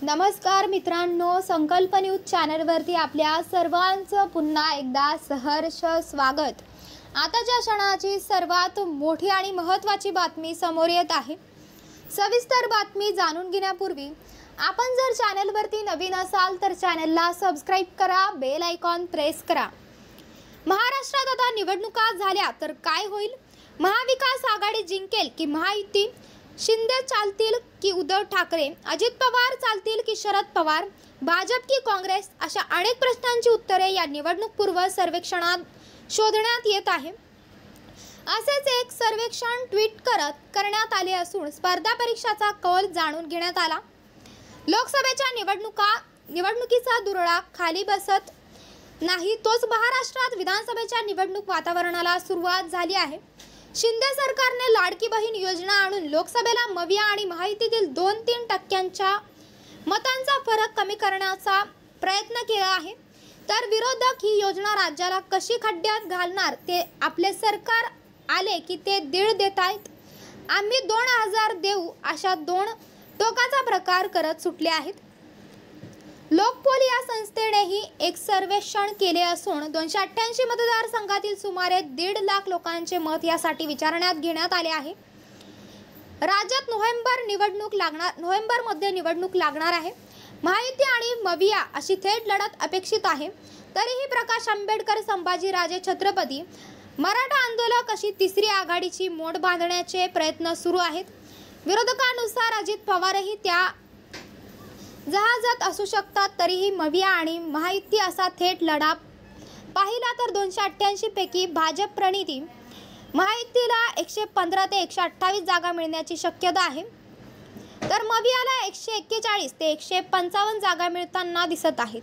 नमस्कार मित्रांनो, संकल्प न्यूज चॅनलवरती आपल्या सर्वांचं पुन्हा एकदा सहर्ष स्वागत। आताच्या क्षणाची सर्वात मोठी आणि महत्त्वाची बातमी समोर येत आहे। सविस्तर बातमी जाणून घेण्यापूर्वी आपण जर चॅनलवरती नवीन असाल तर चॅनलला सबस्क्राइब करा, बेल आयकॉन प्रेस करा। महाराष्ट्रात आता निवडणुका झाल्या तर काय होईल? महाविकास आघाडी जिंकेल की महायुती? शिंदे चालतील की उद्धव ठाकरे? अजित पवार चालतील की शरद पवार? भाजप की काँग्रेस? अशा अनेक प्रश्नांची उत्तरे या निवडणूक पूर्व सर्वेक्षणात शोधण्यात येत आहे। असेच एक सर्वेक्षण ट्विट करण्यात आले असून स्पर्धा परीक्षाचा कौल जाणून घेण्यात आला। लोकसभेच्या निवडणुकीचा दुरळा खाली बसत नाही, तोच महाराष्ट्रात विधानसभेच्या निवडणूक वातावरणाला सुरुवात झाली आहे। शिंदे सरकारने लाडकी बहीण योजना आणून लोकसभेला मविया आणि महायुतीतील 2-3 टक्क्यांच्या मतांचा फरक कमी करण्याचा प्रयत्न केला आहे, तर विरोधक ही योजना राज्याला कशी खड्ड्यात घालणार ते आपले सरकार आले की ते दीड देत आहेत। आम्ही 2000 देऊ अशा 2 टोकाचा प्रकार करत सुटले आहेत। लोकपोल या संस्थेनेही एक सर्वेक्षण केले असून 288 मतदारसंघातील सुमारे 1.5 लाख लोकांचे मत यासाठी विचारण्यात घेण्यात आले आहे। राज्यात नोव्हेंबरमध्ये निवडणूक लागणार आहे। महायुती आणि मविया अशी थेट लढत अपेक्षित आहे। तरीही प्रकाश आंबेडकर, संभाजीराजे छत्रपती, मराठा आंदोलक अशी तिसरी आघाडीची मोड बांधण्याचे प्रयत्न सुरू आहेत। विरोधकांनुसार अजित पवारही त्या जहाजात असू शकतात। तरीही मविया आणि महायुती असा थेट लढा पाहिला तर 288 पैकी भाजप प्रणिती महायुतीला 115 ते 128 जागा मिळण्याची शक्यता आहे, तर मवियाला 141 ते 155 जागा मिळताना दिसत आहेत।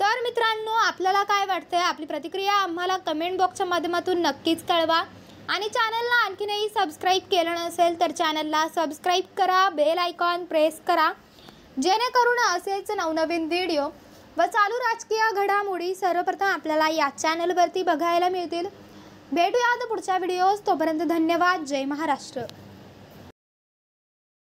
तर मित्रांनो, आपल्याला काय वाटतंय? आपली प्रतिक्रिया आम्हाला कमेंट बॉक्सच्या माध्यमातून नक्कीच कळवा आणि चॅनलला आणखीनही सबस्क्राइब केलं नसेल तर चॅनलला सबस्क्राइब करा, बेल आयकॉन प्रेस करा, जेणेकरून असेच नवनवीन व्हिडिओ व चालू राजकीय घडामोडी सर्वप्रथम आपल्याला या चॅनलवरती बघायला मिळतील। भेटूयात पुढच्या व्हिडिओज, तोपर्यंत धन्यवाद। जय महाराष्ट्र।